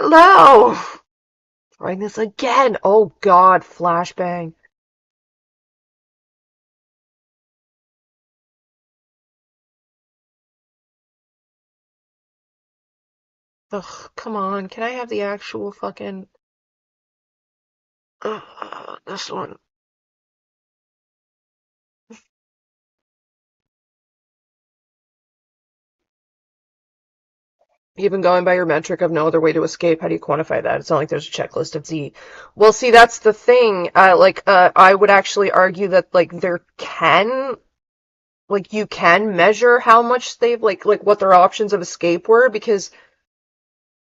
Hello! Trying this again. Oh god, flashbang. Ugh, come on. Can I have the actual fucking. This one. Even going by your metric of no other way to escape, how do you quantify that? It's not like there's a checklist of Z. Well, see, that's the thing. I would actually argue that, like, you can measure how much they've, like, what their options of escape were, because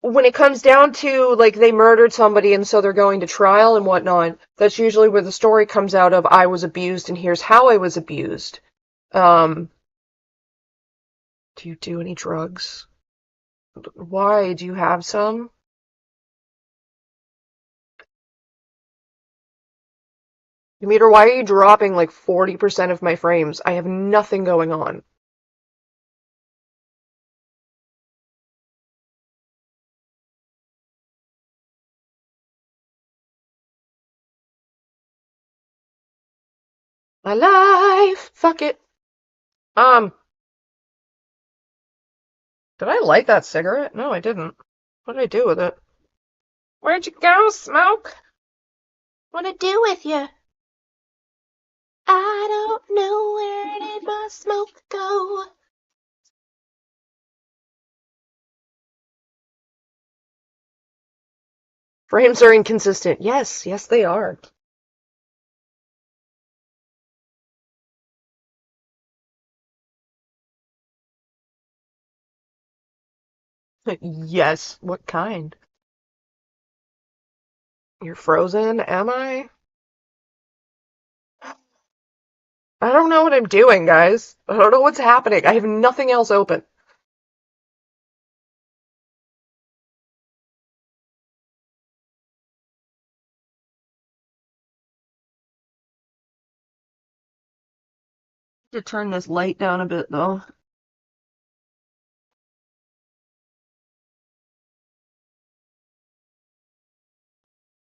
when it comes down to, like, they murdered somebody and so they're going to trial and whatnot, that's usually where the story comes out of, I was abused and here's how I was abused. Um, do you do any drugs? Why? Do you have some? Demeter, why are you dropping like 40% of my frames? I have nothing going on. My life! Fuck it. Um, did I light that cigarette? No, I didn't. What did I do with it? Where'd you go, Smoke? What'd I do with you? I don't know, where did my smoke go? Frames are inconsistent. Yes, yes, they are. Yes, what kind? You're frozen, am I? I don't know what I'm doing, guys. I don't know what's happening. I have nothing else open. To turn this light down a bit, though.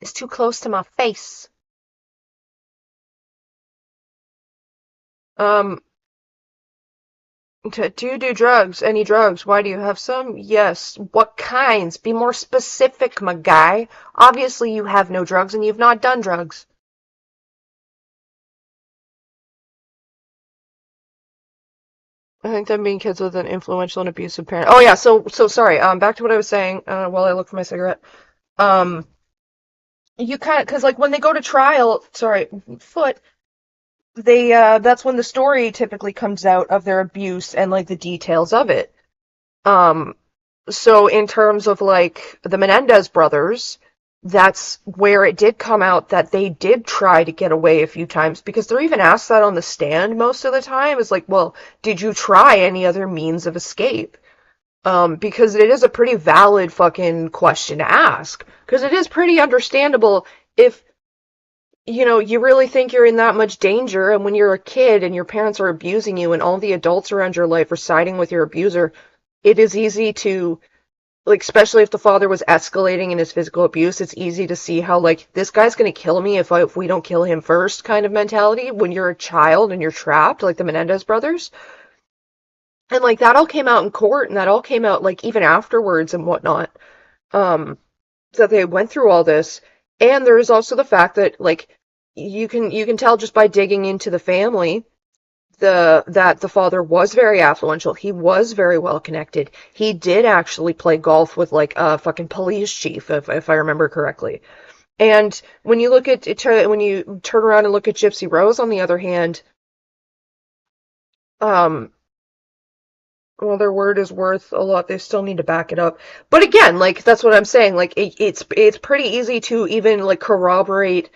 It's too close to my face. Um, do you do drugs? Any drugs? Why do you have some? Yes. What kinds? Be more specific, my guy. Obviously, you have no drugs and you've not done drugs. I think them being kids with an influential and abusive parent. Oh yeah, so sorry. Back to what I was saying. While I look for my cigarette. Um, you kind of, because like when they go to trial, sorry, foot. They that's when the story typically comes out of their abuse and like the details of it. Um, so in terms of like the Menendez brothers, that's where it did come out that they did try to get away a few times because they're even asked that on the stand most of the time. Is like, well, did you try any other means of escape? Because it is a pretty valid fucking question to ask. Because it is pretty understandable if you really think you're in that much danger, and when you're a kid and your parents are abusing you and all the adults around your life are siding with your abuser, it is easy to, like, especially if the father was escalating in his physical abuse, it's easy to see how, like, this guy's gonna kill me if we don't kill him first kind of mentality when you're a child and you're trapped, like the Menendez brothers. And, like, that all came out in court, and that all came out, like, even afterwards and whatnot, um, that they went through all this. And there is also the fact that, like, you can tell just by digging into the family that the father was very affluential. He was very well connected. He did actually play golf with like a fucking police chief, if I remember correctly. And when you look at it, when you turn around and look at Gypsy Rose, on the other hand, um, well, their word is worth a lot. They still need to back it up. But again, like that's what I'm saying. Like it's pretty easy to even like corroborate.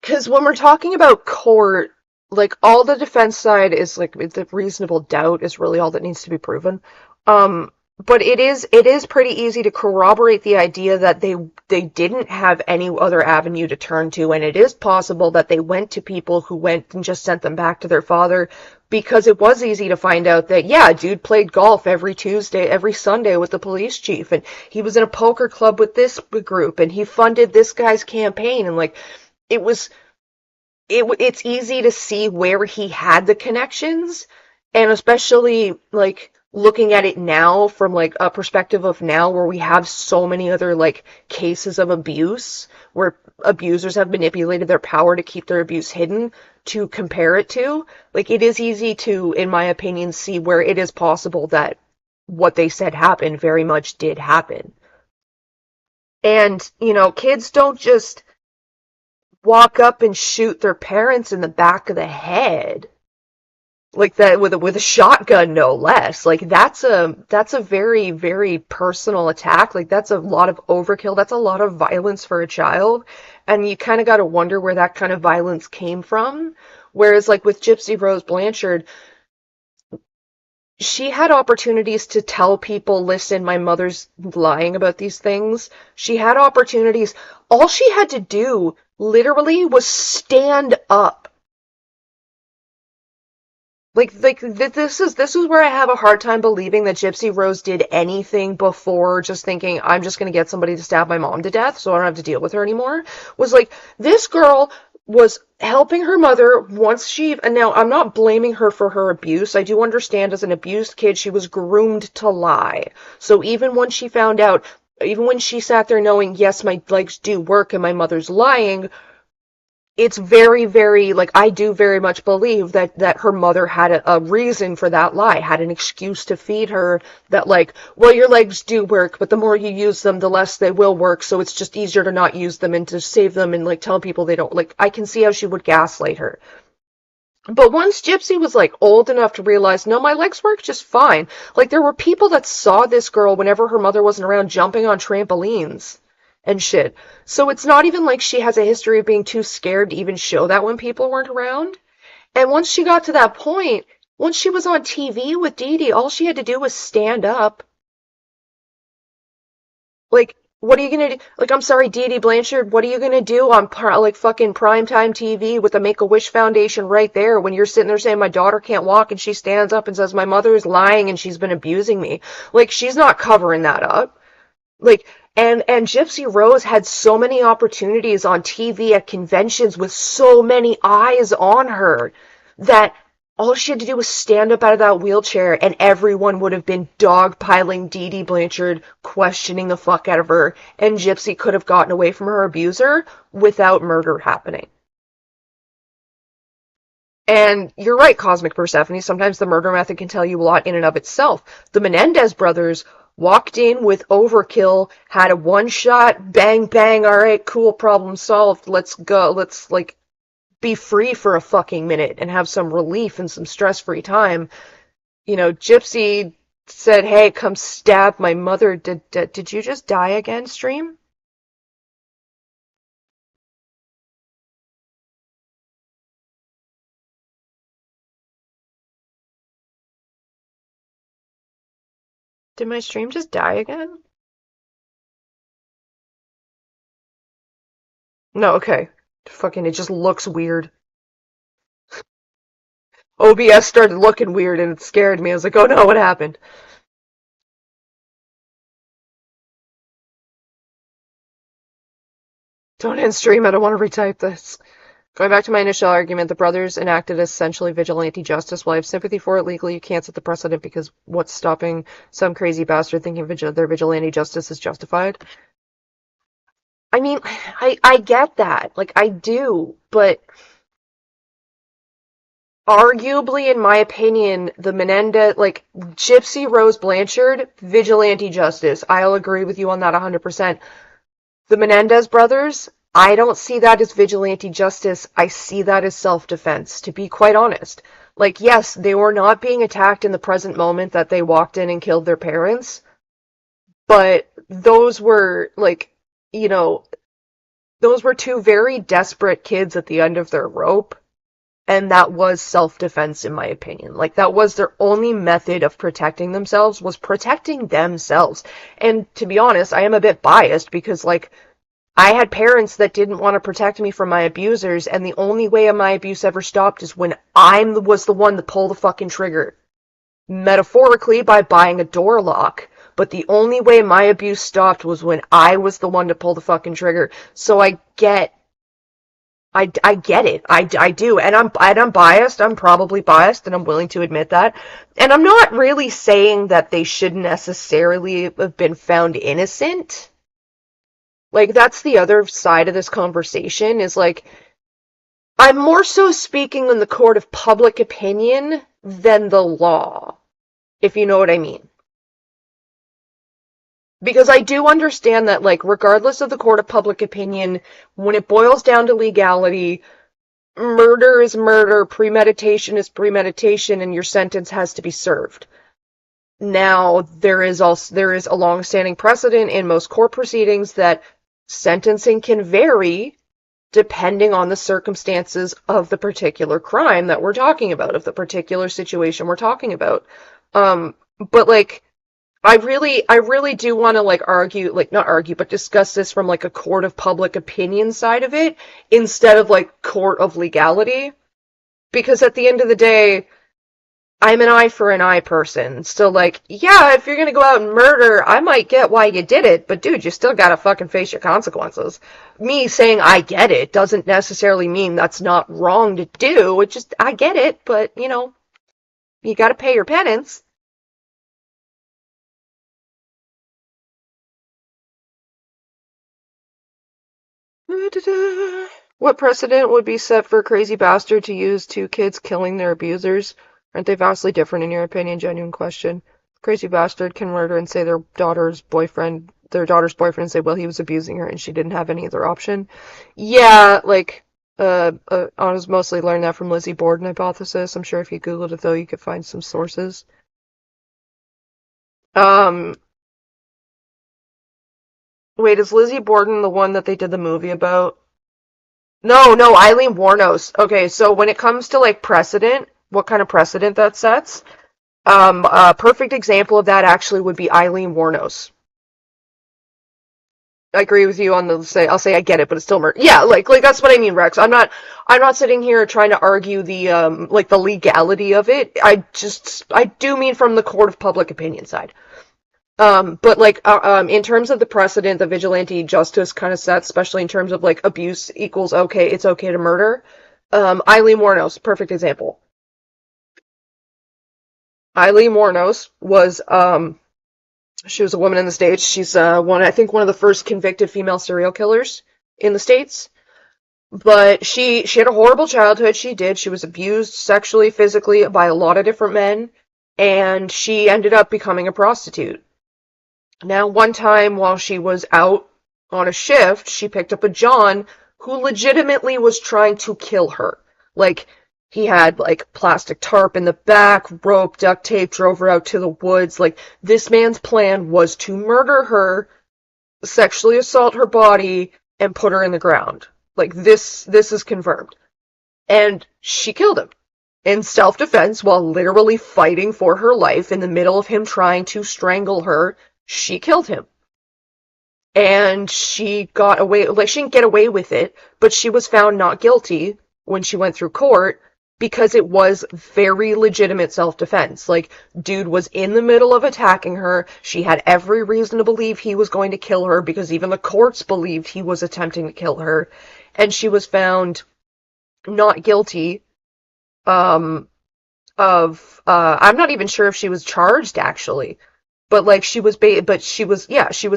Because when we're talking about court, like all the defense side is like the reasonable doubt is really all that needs to be proven. Um, but it is pretty easy to corroborate the idea that they didn't have any other avenue to turn to, and it is possible that they went to people who went and just sent them back to their father, because it was easy to find out that, yeah, dude played golf every Tuesday, every Sunday with the police chief, and he was in a poker club with this group, and he funded this guy's campaign, and like it was it's easy to see where he had the connections, and especially like looking at it now from like a perspective of now where we have so many other like cases of abuse where abusers have manipulated their power to keep their abuse hidden, to compare it to, like it is easy to, in my opinion, see where it is possible that what they said happened very much did happen. And kids don't just walk up and shoot their parents in the back of the head like that with a shotgun, no less. Like that's a very, very personal attack. Like that's a lot of overkill. That's a lot of violence for a child, and you kind of got to wonder where that kind of violence came from. Whereas like with Gypsy Rose Blanchard, she had opportunities to tell people, listen, my mother's lying about these things. She had opportunities. All she had to do literally was stand up. This is where I have a hard time believing that Gypsy Rose did anything before just thinking, I'm just gonna get somebody to stab my mom to death so I don't have to deal with her anymore. Was like, this girl was helping her mother once she, and now I'm not blaming her for her abuse. I do understand as an abused kid she was groomed to lie. So even when she found out, even when she sat there knowing, yes, my legs do work and my mother's lying, it's very, very, like, I do very much believe that her mother had a reason for that lie, had an excuse to feed her, that like, well, your legs do work, but the more you use them, the less they will work, so it's just easier to not use them and to save them and like tell people they don't, like, I can see how she would gaslight her. But once Gypsy was like old enough to realize, no, my legs work just fine. Like there were people that saw this girl whenever her mother wasn't around jumping on trampolines and shit. So it's not even like she has a history of being too scared to even show that when people weren't around. And once she got to that point, once she was on TV with Dee Dee, all she had to do was stand up. Like, what are you gonna do? Like, I'm sorry, Dee Dee Blanchard, what are you gonna do on like fucking primetime TV with the Make-A-Wish Foundation right there when you're sitting there saying my daughter can't walk and she stands up and says my mother is lying and she's been abusing me? Like, she's not covering that up. Like, and Gypsy Rose had so many opportunities on TV at conventions with so many eyes on her that all she had to do was stand up out of that wheelchair and everyone would have been dogpiling Dee Dee Blanchard, questioning the fuck out of her, and Gypsy could have gotten away from her abuser without murder happening. And you're right, Cosmic Persephone. Sometimes the murder method can tell you a lot in and of itself. The Menendez brothers walked in with overkill, had a one shot, bang, bang, alright, cool, problem solved, let's go, let's, like, be free for a fucking minute and have some relief and some stress free time. Gypsy said, hey, come stab my mother. Did you just die again, stream? Did my stream just die again? No, okay. Fucking, it just looks weird. OBS started looking weird and it scared me. I was like, oh no, what happened? Don't end stream, I don't want to retype this. Going back to my initial argument, the brothers enacted essentially vigilante justice. While I have sympathy for it legally, you can't set the precedent because what's stopping some crazy bastard thinking their vigilante justice is justified? I mean, I get that. Like, I do. But arguably, in my opinion, the Menendez, like, Gypsy Rose Blanchard, vigilante justice. I'll agree with you on that 100%. The Menendez brothers, I don't see that as vigilante justice. I see that as self-defense, to be quite honest. Like, yes, they were not being attacked in the present moment that they walked in and killed their parents, but those were, like, you know, those were two very desperate kids at the end of their rope. And that was self-defense, in my opinion. Like, that was their only method of protecting themselves, was protecting themselves. And to be honest, I am a bit biased because, like, I had parents that didn't want to protect me from my abusers, and the only way my abuse ever stopped is when was the one to pull the fucking trigger. Metaphorically, by buying a door lock. But the only way my abuse stopped was when I was the one to pull the fucking trigger. So I get it. I do. And I'm biased. I'm probably biased, and I'm willing to admit that. And I'm not really saying that they should necessarily have been found innocent. Like, that's the other side of this conversation, is like, I'm more so speaking in the court of public opinion than the law, if you know what I mean. Because I do understand that, like, regardless of the court of public opinion, when it boils down to legality, murder is murder, premeditation is premeditation, and your sentence has to be served. Now, there is a long-standing precedent in most court proceedings that sentencing can vary depending on the circumstances of the particular crime that we're talking about, of the particular situation we're talking about. But like, I really do want to like argue, like not argue, but discuss this from like a court of public opinion side of it instead of like court of legality. Because at the end of the day, I'm an eye for an eye person. So like, yeah, if you're gonna go out and murder, I might get why you did it, but dude, you still gotta fucking face your consequences. Me saying I get it doesn't necessarily mean that's not wrong to do. It just, I get it, but you gotta pay your penance. What precedent would be set for a crazy bastard to use two kids killing their abusers? Aren't they vastly different in your opinion? Genuine question. Crazy bastard can murder and say their daughter's boyfriend, and say, well, he was abusing her and she didn't have any other option. Yeah, like, I was mostly learned that from Lizzie Borden hypothesis. I'm sure if you Googled it though, you could find some sources. Um, Wait, is Lizzie Borden the one that they did the movie about? No, no, Eileen Warnos. Okay, so when it comes to like precedent, what kind of precedent that sets, a perfect example of that actually would be Eileen Warnos. I agree with you on I'll say I get it, but it's still murder. Yeah, like that's what I mean, Rex. I'm not sitting here trying to argue like the legality of it. I do mean from the court of public opinion side. But like, in terms of the precedent, the vigilante justice kind of sets, especially in terms of like abuse equals okay, it's okay to murder. Eileen Wuornos, perfect example. Eileen Wuornos was, she was a woman in the States. She's, I think one of the first convicted female serial killers in the States. But she had a horrible childhood. She did. She was abused sexually, physically by a lot of different men, and she ended up becoming a prostitute. Now, one time while she was out on a shift, she picked up a John who legitimately was trying to kill her. Like, he had, like, plastic tarp in the back, rope, duct tape, drove her out to the woods. Like, this man's plan was to murder her, sexually assault her body, and put her in the ground. Like, this is confirmed. And she killed him in self-defense while literally fighting for her life in the middle of him trying to strangle her. She killed him. And she got away, like, she didn't get away with it, but she was found not guilty when she went through court because it was very legitimate self-defense. Like, dude was in the middle of attacking her. She had every reason to believe he was going to kill her because even the courts believed he was attempting to kill her. And she was found not guilty, um, I'm not even sure if she was charged actually. But like she was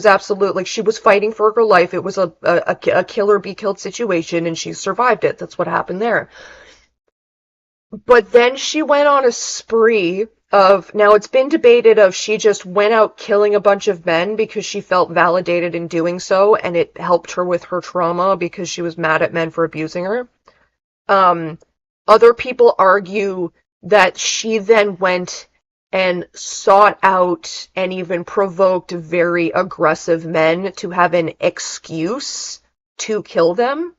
absolute, like she was fighting for her life. It was a kill or be killed situation, and she survived it. That's what happened there. But then she went on a spree of, now it's been debated of she just went out killing a bunch of men because she felt validated in doing so, and it helped her with her trauma because she was mad at men for abusing her. Um, Other people argue that she then went and sought out and even provoked very aggressive men to have an excuse to kill them.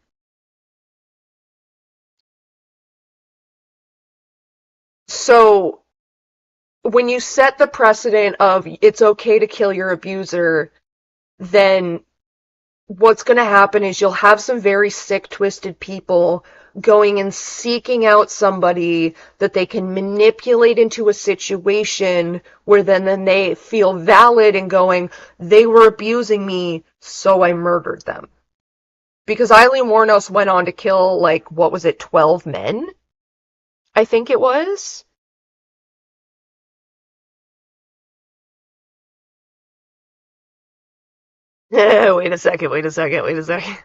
So when you set the precedent of it's okay to kill your abuser, then what's going to happen is you'll have some very sick, twisted people going and seeking out somebody that they can manipulate into a situation where then they feel valid and going, they were abusing me, so I murdered them. Because Eileen Wuornos went on to kill, like, what was it, 12 men? I think it was. Wait a second, wait a second, wait a second.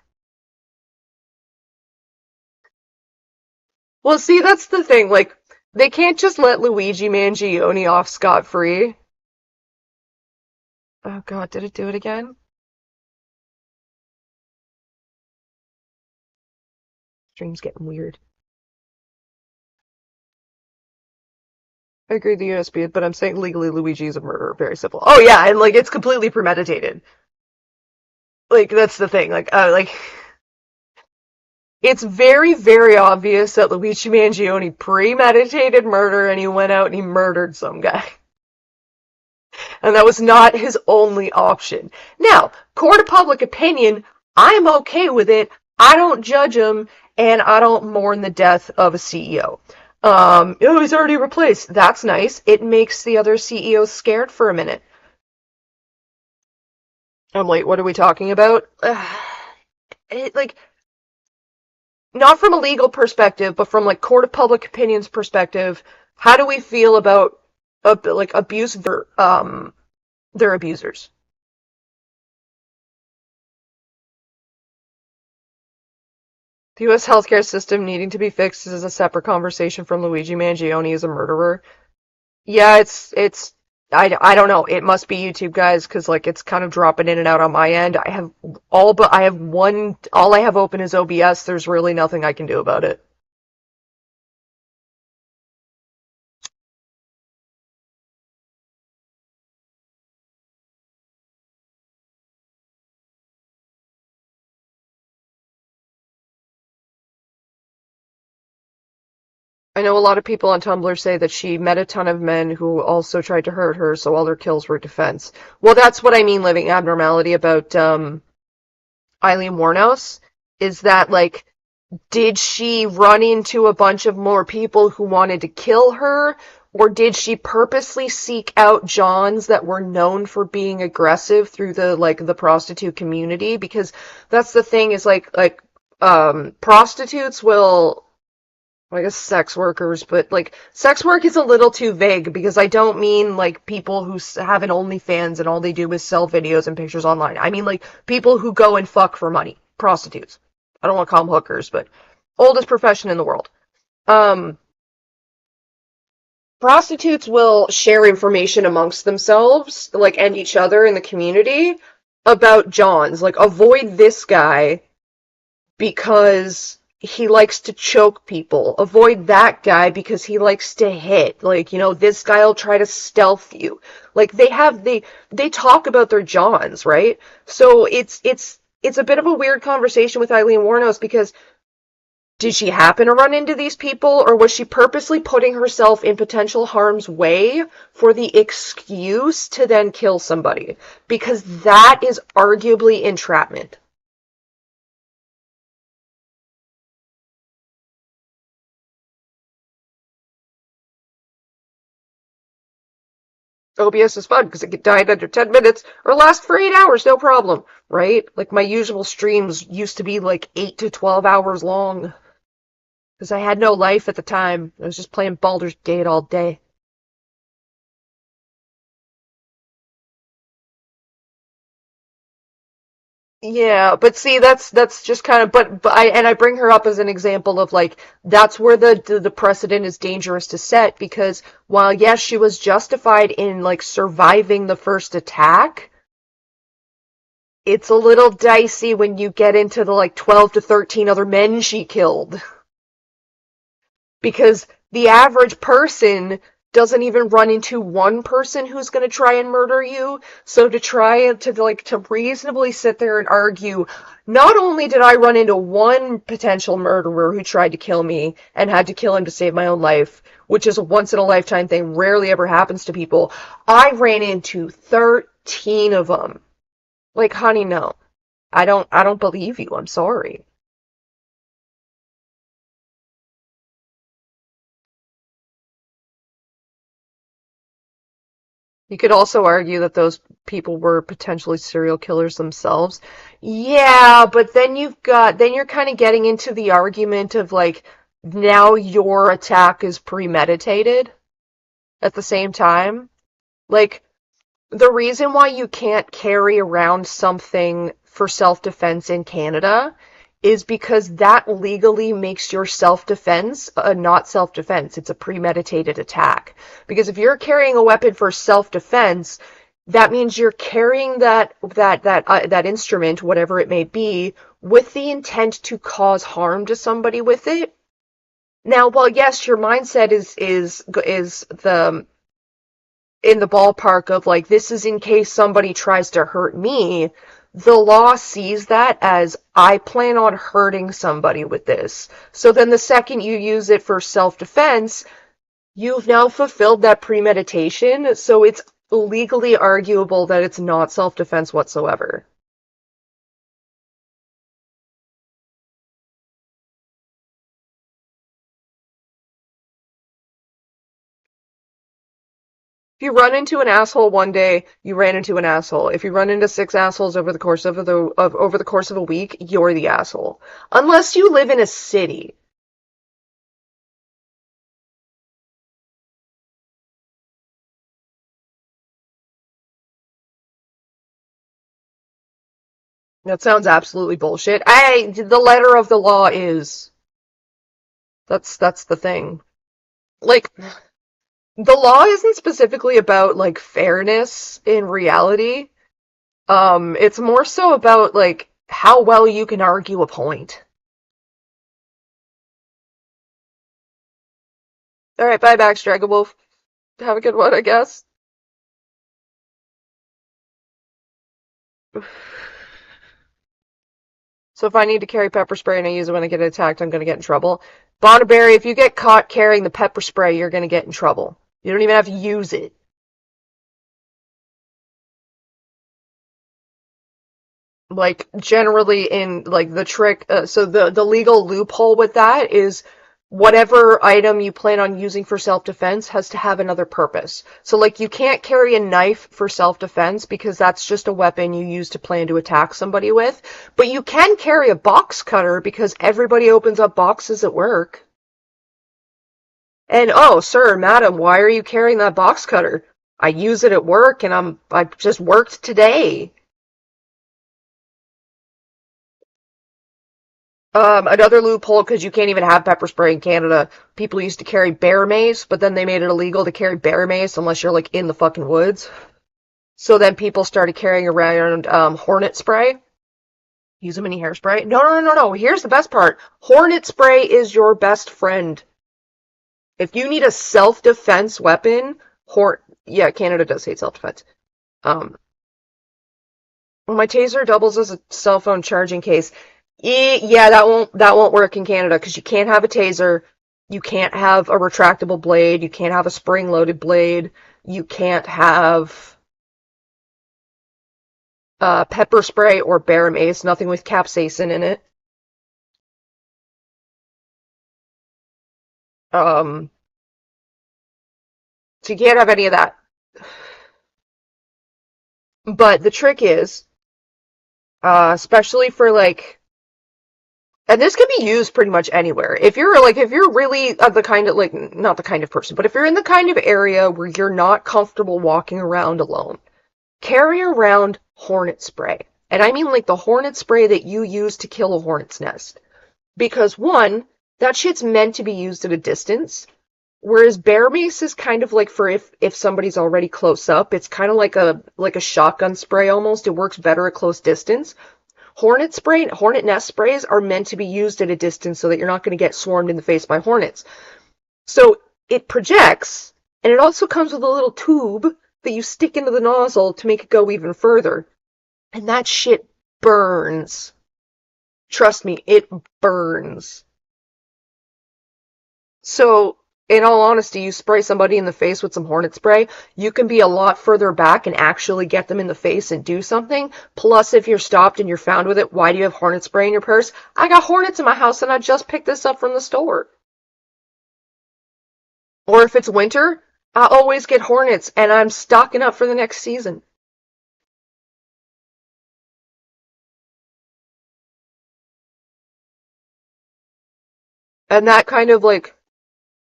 Well, see, that's the thing. Like, they can't just let Luigi Mangione off scot-free. Oh god, did it do it again? Stream's getting weird. I agree with the USB, but I'm saying legally Luigi is a murderer. Very simple. Oh yeah, and like it's completely premeditated. Like that's the thing. Like it's very, very obvious that Luigi Mangione premeditated murder and he went out and he murdered some guy. And that was not his only option. Now, court of public opinion, I'm okay with it. I don't judge him, and I don't mourn the death of a CEO. Oh, he's already replaced. That's nice. It makes the other CEOs scared for a minute. I'm like, what are we talking about? Like, not from a legal perspective, but from like court of public opinion's perspective, how do we feel about like abuse their abusers? The U.S. healthcare system needing to be fixed is a separate conversation from Luigi Mangione as a murderer. Yeah, I don't know. It must be YouTube guys because like it's kind of dropping in and out on my end. I have one, all I have open is OBS. There's really nothing I can do about it. I know a lot of people on Tumblr say that she met a ton of men who also tried to hurt her, so all her kills were defense. Well, that's what I mean, living abnormality about Eileen Wuornos, is that like did she run into a bunch of more people who wanted to kill her? Or did she purposely seek out Johns that were known for being aggressive through the prostitute community? Because that's the thing is prostitutes will, well, I guess sex workers, but like sex work is a little too vague because I don't mean like people who have an OnlyFans and all they do is sell videos and pictures online. I mean like people who go and fuck for money. Prostitutes. I don't want to call them hookers, but oldest profession in the world. Um, Prostitutes will share information amongst themselves, like, and each other in the community about Johns. Like, avoid this guy because he likes to choke people. Avoid that guy because he likes to hit. Like, this guy will try to stealth you. Like, they talk about their Johns, right? So it's a bit of a weird conversation with Eileen Wuornos because did she happen to run into these people, or was she purposely putting herself in potential harm's way for the excuse to then kill somebody? Because that is arguably entrapment. OBS is fun because it can die in under 10 minutes or last for 8 hours, no problem, right? Like my usual streams used to be like 8 to 12 hours long because I had no life at the time. I was just playing Baldur's Gate all day. Yeah, but see, that's just kind of, but I bring her up as an example of like that's where the precedent is dangerous to set because while yes, she was justified in like surviving the first attack, it's a little dicey when you get into the like 12 to 13 other men she killed because the average person doesn't even run into one person who's going to try and murder you. So to try to reasonably sit there and argue, not only did I run into one potential murderer who tried to kill me and had to kill him to save my own life, which is a once in a lifetime thing, rarely ever happens to people, I ran into 13 of them. Like, honey, no. I don't believe you. I'm sorry. You could also argue that those people were potentially serial killers themselves. Yeah, but then you're kind of getting into the argument of like, now your attack is premeditated at the same time. Like, the reason why you can't carry around something for self-defense in Canada is because that legally makes your self-defense not self-defense. It's a premeditated attack. Because if you're carrying a weapon for self-defense, that means you're carrying that instrument, whatever it may be, with the intent to cause harm to somebody with it. Now, while yes, your mindset is the in the ballpark of like, this is in case somebody tries to hurt me, the law sees that as I plan on hurting somebody with this. So then the second you use it for self-defense, you've now fulfilled that premeditation, so it's legally arguable that it's not self-defense whatsoever. If you run into an asshole one day, you ran into an asshole. If you run into six assholes over the course of over the course of a week, you're the asshole. Unless you live in a city. That sounds absolutely bullshit. The letter of the law is that's the thing. Like, the law isn't specifically about like fairness in reality. It's more so about like how well you can argue a point. All right, bye, Max Dragonwolf. Have a good one, I guess. So if I need to carry pepper spray and I use it when I get attacked, I'm gonna get in trouble. Bonnetberry, if you get caught carrying the pepper spray, you're gonna get in trouble. You don't even have to use it. Like generally in like the trick, so the legal loophole with that is whatever item you plan on using for self-defense has to have another purpose. So like you can't carry a knife for self-defense because that's just a weapon you use to plan to attack somebody with, but you can carry a box cutter because everybody opens up boxes at work. And oh, sir, madam, why are you carrying that box cutter? I use it at work and I just worked today. Another loophole, because you can't even have pepper spray in Canada. People used to carry bear mace, but then they made it illegal to carry bear mace unless you're like in the fucking woods. So then people started carrying around hornet spray. Use a mini hairspray. No, no, no, no, no. Here's the best part. Hornet spray is your best friend. If you need a self-defense weapon, yeah, Canada does hate self-defense. Um, my taser doubles as a cell phone charging case. Yeah, that won't work in Canada because you can't have a taser, you can't have a retractable blade, you can't have a spring-loaded blade, you can't have pepper spray or bear mace, nothing with capsaicin in it. Um, so you can't have any of that. But the trick is, especially for like, and this can be used pretty much anywhere. If you're really the kind of like, not the kind of person, but if you're in the kind of area where you're not comfortable walking around alone, carry around hornet spray. And I mean like the hornet spray that you use to kill a hornet's nest. Because one, that shit's meant to be used at a distance. Whereas bear mace is kind of like for if somebody's already close up, it's kind of like a shotgun spray almost. It works better at close distance. Hornet nest sprays are meant to be used at a distance so that you're not going to get swarmed in the face by hornets. So it projects, And it also comes with a little tube that you stick into the nozzle to make it go even further. And that shit burns. Trust me, it burns. So, in all honesty, you spray somebody in the face with some hornet spray, you can be a lot further back and actually get them in the face and do something. Plus, if you're stopped and you're found with it, why do you have hornet spray in your purse? I got hornets in my house and I just picked this up from the store. Or if it's winter, I always get hornets and I'm stocking up for the next season. And that kind of like,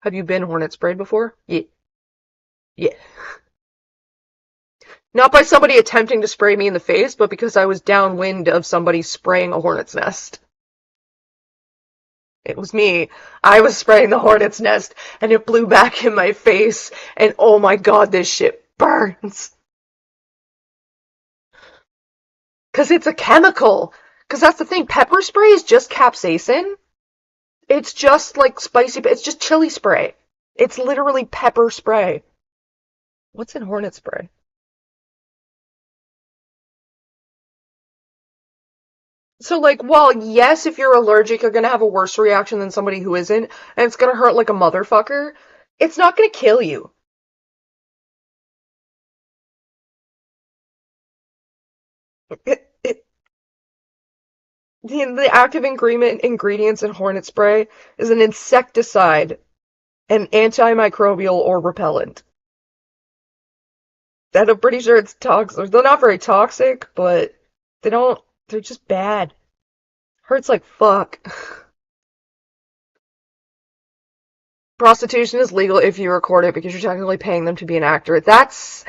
have you been hornet sprayed before? Yeah. Yeah. Not by somebody attempting to spray me in the face, but because I was downwind of somebody spraying a hornet's nest. It was me. I was spraying the hornet's nest, and it blew back in my face, and oh my god, this shit burns. Because it's a chemical. Because that's the thing, pepper spray is just capsaicin. It's just like spicy, it's just chili spray. It's literally pepper spray. What's in hornet spray? So, like, while yes, if you're allergic, you're gonna have a worse reaction than somebody who isn't, and it's gonna hurt like a motherfucker, it's not gonna kill you. It, the active ingredients in hornet spray is an insecticide, an antimicrobial or repellent. And I'm pretty sure it's toxic. They're not very toxic, but they don't, they're just bad. Hurts like fuck. Prostitution is legal if you record it because you're technically paying them to be an actor. That's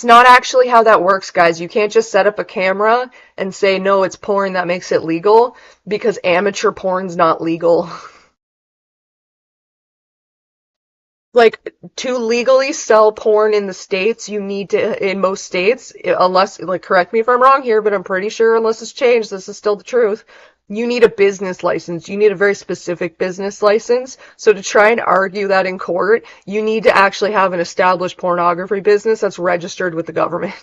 not actually how that works, guys. You can't just set up a camera and say, no, it's porn, that makes it legal, because amateur porn's not legal. Like, to legally sell porn in the States, you need to, in most states, unless, like, correct me if I'm wrong here, but I'm pretty sure unless it's changed, this is still the truth. You need a business license. You need a very specific business license. So to try and argue that in court, you need to actually have an established pornography business that's registered with the government.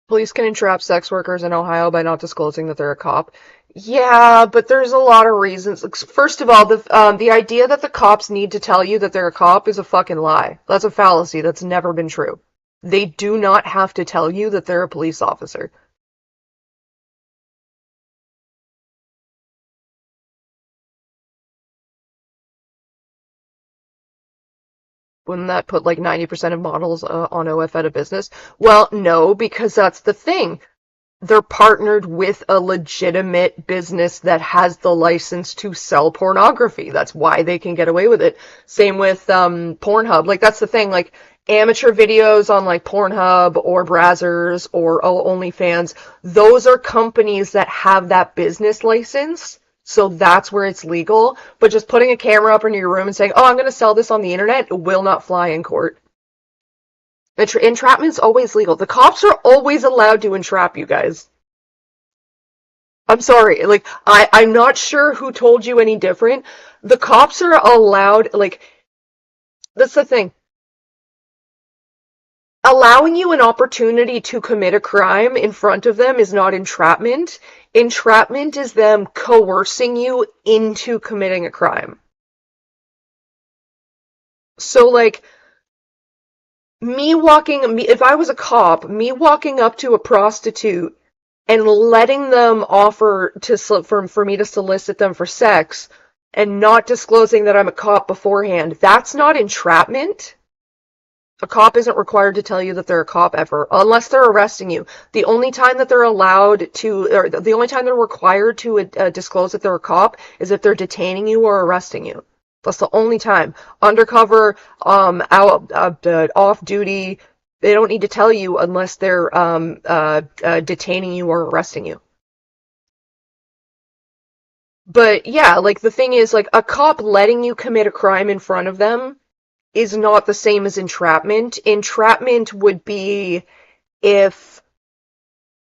Police can entrap sex workers in Ohio by not disclosing that they're a cop. Yeah, but there's a lot of reasons. Like, first of all, the idea that the cops need to tell you that they're a cop is a fucking lie. That's a fallacy. That's never been true. They do not have to tell you that they're a police officer. Wouldn't that put like 90% of models on OF at a business? Well, no, because that's the thing. They're partnered with a legitimate business that has the license to sell pornography. That's why they can get away with it. Same with Pornhub. Like, that's the thing. Like, amateur videos on like Pornhub or Brazzers or OnlyFans, those are companies that have that business license. So that's where it's legal. But just putting a camera up in your room and saying, oh, I'm going to sell this on the internet, it will not fly in court. Entrapment's always legal. The cops are always allowed to entrap you guys. I'm sorry. Like, I'm not sure who told you any different. The cops are allowed, like, that's the thing. Allowing you an opportunity to commit a crime in front of them is not entrapment. Entrapment is them coercing you into committing a crime. So, like, if I was a cop, me walking up to a prostitute and letting them offer for me to solicit them for sex and not disclosing that I'm a cop beforehand, that's not entrapment. A cop isn't required to tell you that they're a cop ever, unless they're arresting you. The only time that they're allowed to, or the only time they're required to disclose that they're a cop is if they're detaining you or arresting you. That's the only time. Undercover, off duty, they don't need to tell you unless they're detaining you or arresting you. But yeah, like the thing is, like a cop letting you commit a crime in front of them is not the same as entrapment. Entrapment would be if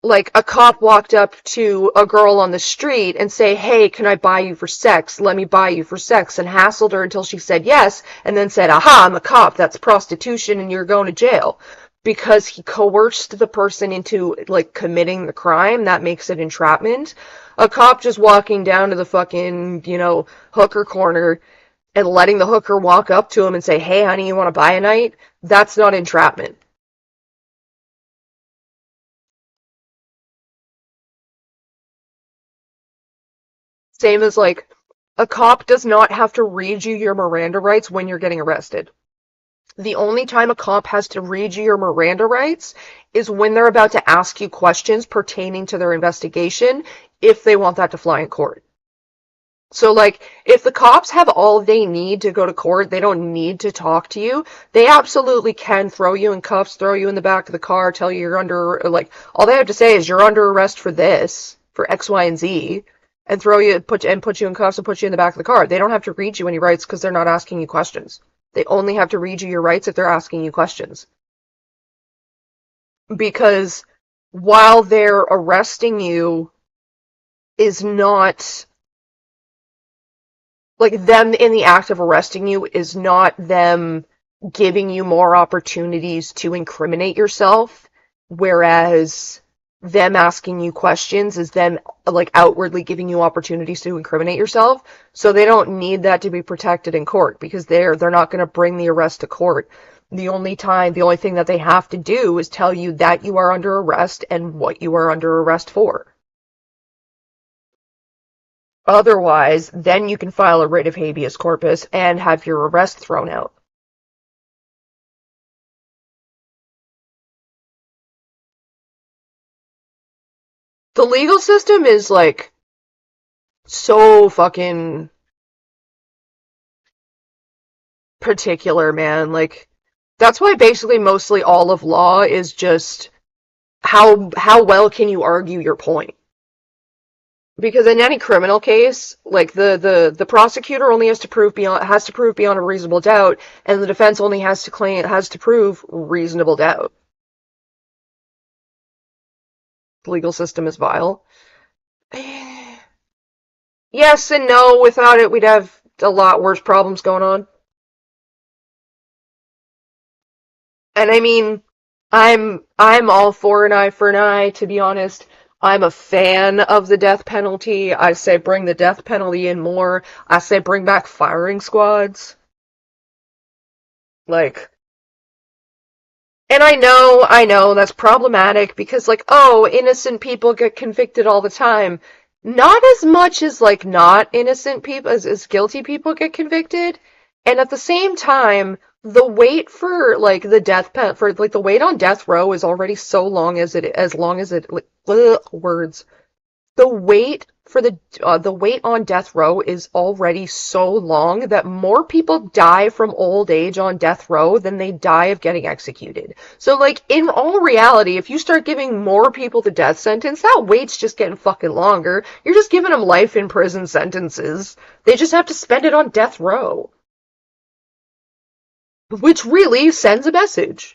like a cop walked up to a girl on the street and say, "Hey, can I buy you for sex? Let me buy you for sex," and hassled her until she said yes, and then said, "Aha, I'm a cop. That's prostitution and you're going to jail." Because he coerced the person into like committing the crime, that makes it entrapment. A cop just walking down to the fucking, hooker corner and letting the hooker walk up to him and say, "Hey, honey, you want to buy a night?" That's not entrapment. Same as like a cop does not have to read you your Miranda rights when you're getting arrested. The only time a cop has to read you your Miranda rights is when they're about to ask you questions pertaining to their investigation if they want that to fly in court. So, like, if the cops have all they need to go to court, they don't need to talk to you. They absolutely can throw you in cuffs, throw you in the back of the car, tell you you're under, like, all they have to say is you're under arrest for this, for X, Y, and Z, and put you in cuffs and put you in the back of the car. They don't have to read you any rights because they're not asking you questions. They only have to read you your rights if they're asking you questions. Because while they're arresting you is not like them in the act of arresting you is not them giving you more opportunities to incriminate yourself, whereas them asking you questions is them like outwardly giving you opportunities to incriminate yourself. So they don't need that to be protected in court because they're not going to bring the arrest to court. The only thing that they have to do is tell you that you are under arrest and what you are under arrest for. Otherwise, then you can file a writ of habeas corpus and have your arrest thrown out. The legal system is like so fucking particular, man. Like that's why basically mostly all of law is just how well can you argue your point? Because in any criminal case, like the prosecutor only has to prove beyond a reasonable doubt, and the defense only has to prove reasonable doubt. The legal system is vile. Yes and no. Without it, we'd have a lot worse problems going on. And I mean, I'm all for an eye for an eye, to be honest. I'm a fan of the death penalty. I say bring the death penalty in more. I say bring back firing squads. Like, and I know that's problematic because like, oh, innocent people get convicted all the time. Not as much as like not innocent people as guilty people get convicted. And at the same time, the wait for like the death pen for like the wait on death row is already so long as long as it like words the wait on death row is already so long that more people die from old age on death row than they die of getting executed. So like in all reality, if you start giving more people the death sentence, that wait's just getting fucking longer. You're just giving them life in prison sentences. They just have to spend it on death row, which really sends a message.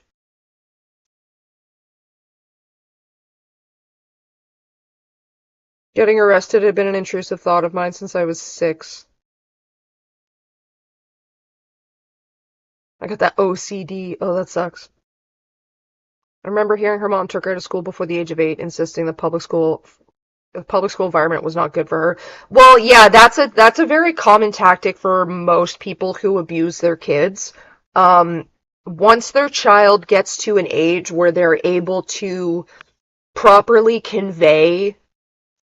Getting arrested had been an intrusive thought of mine since I was 6. I got that OCD. Oh, that sucks. I remember hearing her mom took her to school before the age of 8, insisting the public school environment was not good for her. Well, yeah, that's a very common tactic for most people who abuse their kids. Um, Once their child gets to an age where they're able to properly convey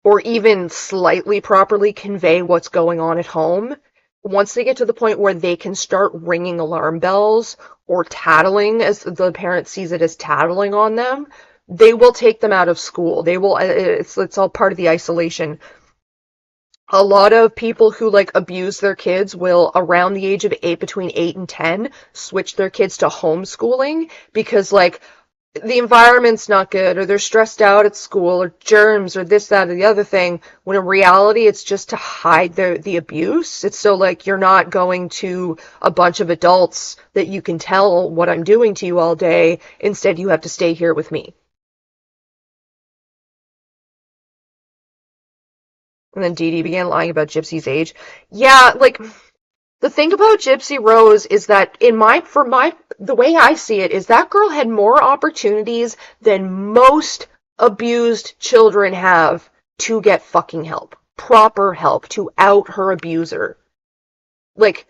or even slightly properly convey what's going on at home, once they get to the point where they can start ringing alarm bells or tattling, as the parent sees it as tattling on them, they will take them out of school. It's all part of the isolation. A lot of people who like abuse their kids will, around the age of 8, between 8 and 10, switch their kids to homeschooling because like the environment's not good or they're stressed out at school or germs or this, that, or the other thing, when in reality it's just to hide the abuse. It's so like you're not going to a bunch of adults that you can tell what I'm doing to you all day. Instead, you have to stay here with me. And then Dee Dee began lying about Gypsy's age. Yeah, like, the thing about Gypsy Rose is that the way I see it is that girl had more opportunities than most abused children have to get fucking help. Proper help to out her abuser. Like,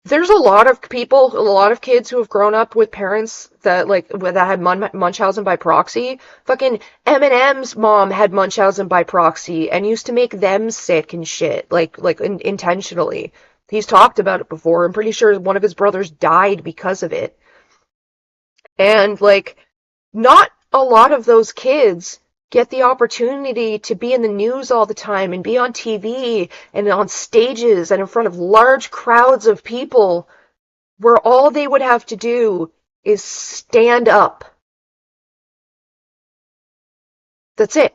there's a lot of people, a lot of kids who have grown up with parents that had Munchausen by proxy. Fucking Eminem's mom had Munchausen by proxy and used to make them sick and shit, intentionally. He's talked about it before. I'm pretty sure one of his brothers died because of it. And not a lot of those kids get the opportunity to be in the news all the time and be on TV and on stages and in front of large crowds of people where all they would have to do is stand up. That's it.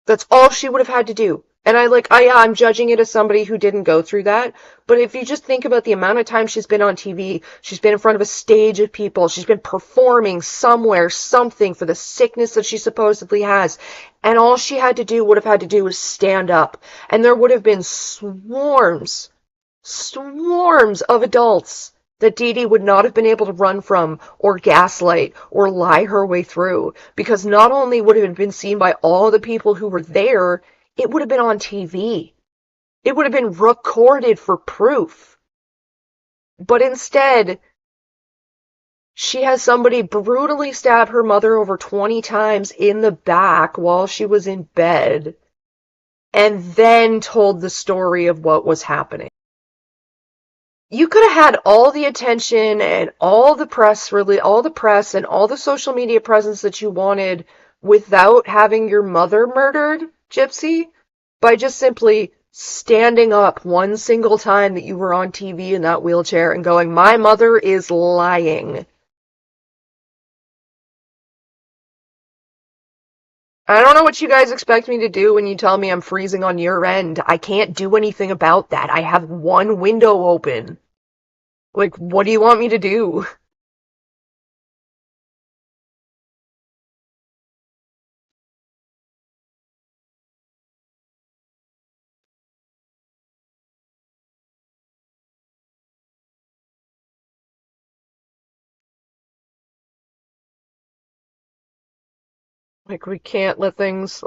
That's all she would have had to do. And I'm judging it as somebody who didn't go through that. But if you just think about the amount of time she's been on TV, she's been in front of a stage of people, she's been performing somewhere, something for the sickness that she supposedly has. And all she had to do would have had to do was stand up. And there would have been swarms of adults that Dee Dee would not have been able to run from or gaslight or lie her way through, because not only would it have been seen by all the people who were there, it would have been on TV. It would have been recorded for proof. But instead, she has somebody brutally stab her mother over 20 times in the back while she was in bed, and then told the story of what was happening. You could have had all the attention and all the press, really, all the press and all the social media presence that you wanted without having your mother murdered, Gypsy, by just simply standing up one single time that you were on TV in that wheelchair and going, "My mother is lying." I don't know what you guys expect me to do when you tell me I'm freezing on your end. I can't do anything about that. I have one window open. What do you want me to do? We can't let things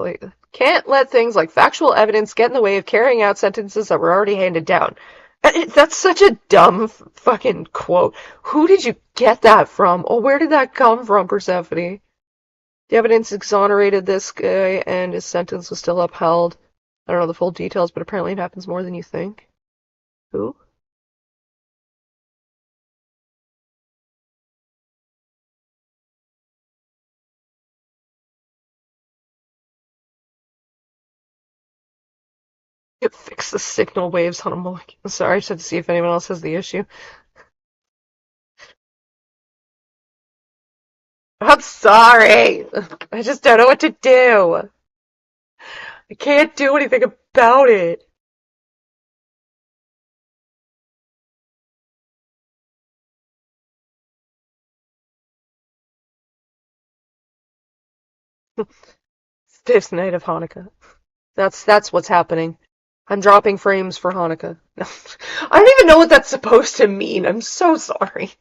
like factual evidence get in the way of carrying out sentences that were already handed down. That's such a dumb fucking quote. Who did you get that from? Oh, where did that come from, Persephone? The evidence exonerated this guy and his sentence was still upheld. I don't know the full details, but apparently it happens more than you think. Who? It fixed the signal waves on a molecule. Sorry, I just had to see if anyone else has the issue. I'm sorry. I just don't know what to do. I can't do anything about it. Fifth night of Hanukkah. That's what's happening. I'm dropping frames for Hanukkah. I don't even know what that's supposed to mean. I'm so sorry.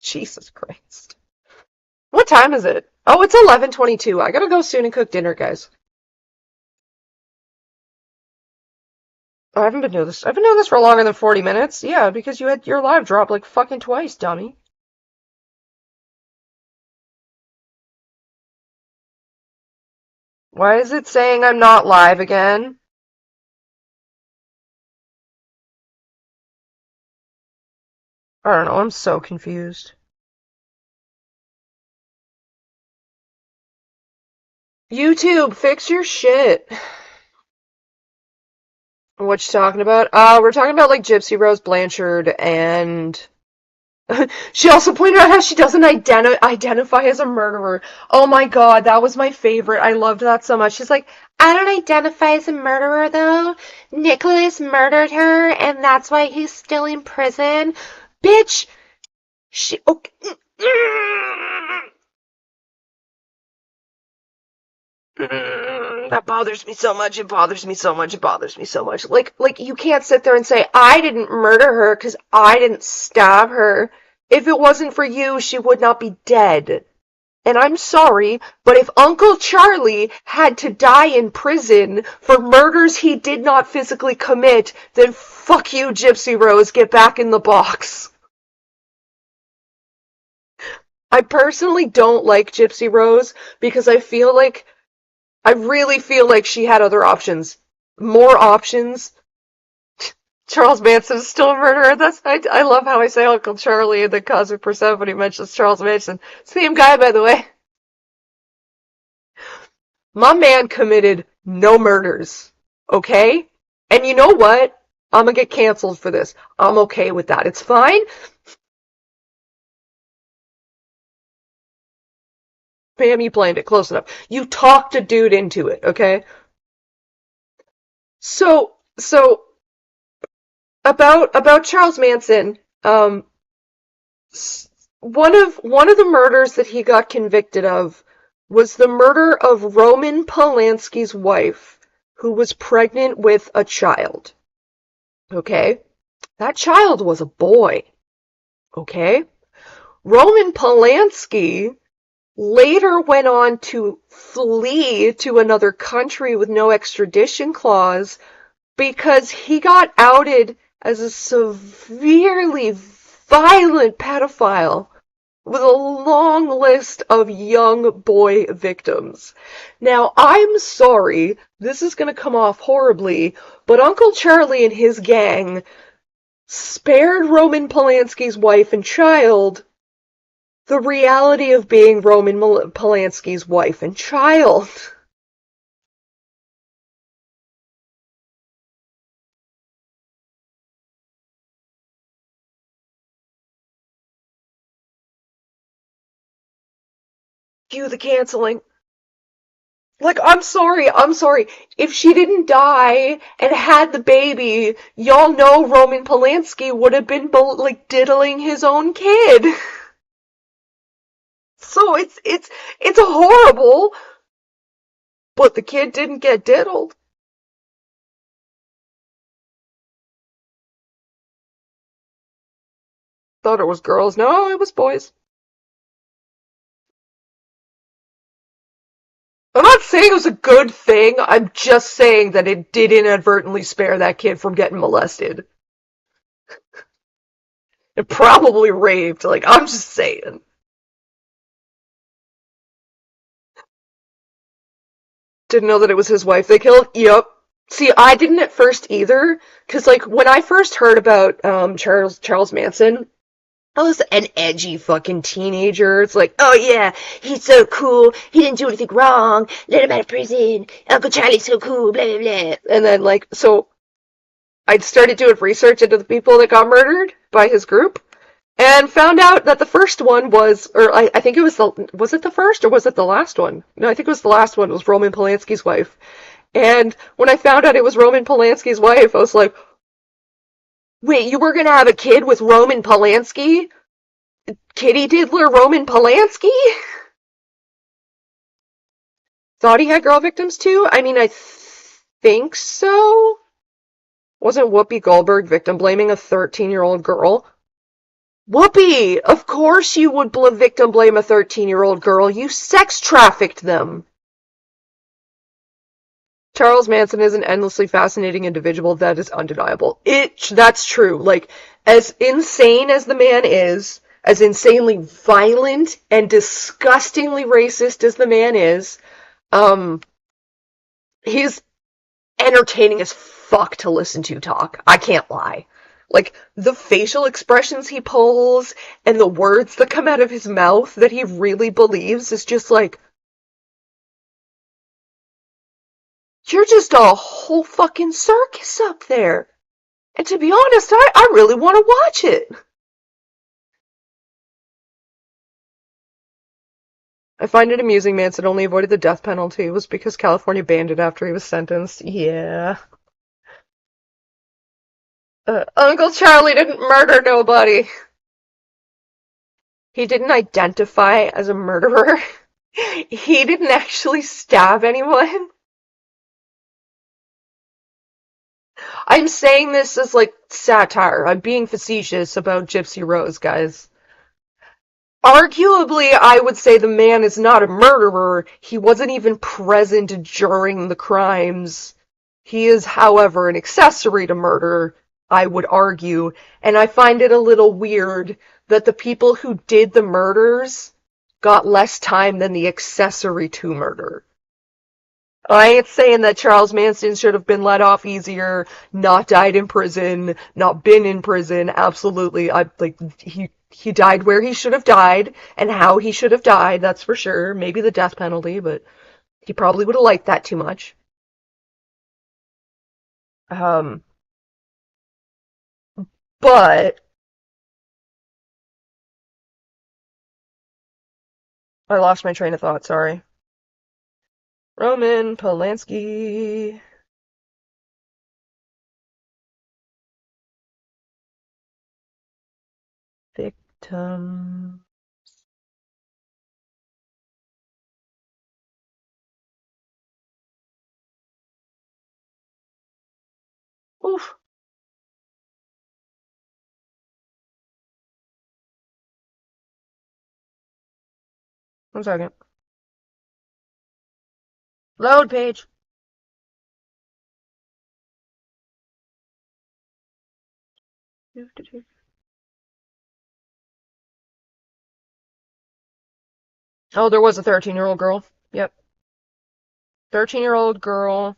Jesus Christ. What time is it? Oh, it's 11:22. I gotta go soon and cook dinner, guys. I haven't been doing this. I've been doing this for longer than 40 minutes. Yeah, because you had your live drop like fucking twice, dummy. Why is it saying I'm not live again? I don't know. I'm so confused. YouTube, fix your shit. What you talking about? We're talking about like Gypsy Rose Blanchard, and she also pointed out how she doesn't identify as a murderer. Oh my god, that was my favorite. I loved that so much. She's like, "I don't identify as a murderer though. Nicholas murdered her, and that's why he's still in prison." Bitch, she okay. That bothers me so much. It bothers me so much. It bothers me so much. Like you can't sit there and say I didn't murder her because I didn't stab her. If it wasn't for you, she would not be dead. And I'm sorry, but if Uncle Charlie had to die in prison for murders he did not physically commit, then fuck you, Gypsy Rose. Get back in the box. I personally don't like Gypsy Rose because I really feel like she had other options. More options. Charles Manson is still a murderer. I love how I say Uncle Charlie and then Cosmic Persephone mentions Charles Manson. Same guy, by the way. My man committed no murders. Okay? And you know what? I'm gonna get canceled for this. I'm okay with that. It's fine. Pam, you planned it close enough. You talked a dude into it, okay? So about Charles Manson, one of the murders that he got convicted of was the murder of Roman Polanski's wife, who was pregnant with a child. Okay? That child was a boy. Okay? Roman Polanski later went on to flee to another country with no extradition clause because he got outed as a severely violent pedophile with a long list of young boy victims. Now, I'm sorry, this is going to come off horribly, but Uncle Charlie and his gang spared Roman Polanski's wife and child the reality of being Roman Polanski's wife and child. Cue the canceling. Like, I'm sorry. If she didn't die and had the baby, y'all know Roman Polanski would have been, like, diddling his own kid. So it's horrible, but the kid didn't get diddled. Thought it was girls. No, it was boys. I'm not saying it was a good thing. I'm just saying that it did inadvertently spare that kid from getting molested. And probably raped. Like, I'm just saying. Didn't know that it was his wife they killed? Yep. See, I didn't at first either, because, like, when I first heard about Charles Manson, I was an edgy fucking teenager. It's like, oh yeah, he's so cool. He didn't do anything wrong. Let him out of prison. Uncle Charlie's so cool. Blah blah blah. And then like, so I started doing research into the people that got murdered by his group, and found out that the first one was, or I think it was it the first or was it the last one? No, I think it was the last one. It was Roman Polanski's wife. And when I found out it was Roman Polanski's wife, I was like, wait, you were gonna have a kid with Roman Polanski? Kitty Diddler Roman Polanski? Thought he had girl victims too? I mean, I think so. Wasn't Whoopi Goldberg victim blaming a 13-year-old girl? Whoopi! Of course you would victim blame a 13-year-old girl. You sex trafficked them. Charles Manson is an endlessly fascinating individual. That is undeniable. That's true. Like, as insane as the man is, as insanely violent and disgustingly racist as the man is, um, he's entertaining as fuck to listen to talk. I can't lie. Like, the facial expressions he pulls and the words that come out of his mouth that he really believes is just like, you're just a whole fucking circus up there. And to be honest, I really want to watch it. I find it amusing Manson only avoided the death penalty was because California banned it after he was sentenced. Yeah. Uncle Charlie didn't murder nobody. He didn't identify as a murderer. He didn't actually stab anyone. I'm saying this as like satire. I'm being facetious about Gypsy Rose, guys. Arguably, I would say the man is not a murderer. He wasn't even present during the crimes. He is, however, an accessory to murder, I would argue. And I find it a little weird that the people who did the murders got less time than the accessory to murder. I ain't saying that Charles Manson should have been let off easier, not died in prison, not been in prison. Absolutely. I like he died where he should have died and how he should have died, that's for sure. Maybe the death penalty, but he probably would have liked that too much. Um but I lost my train of thought, sorry. Roman Polanski. Victim. Oof. 1 second. Load page. Oh, there was a 13-year-old girl. Yep. 13-year-old girl.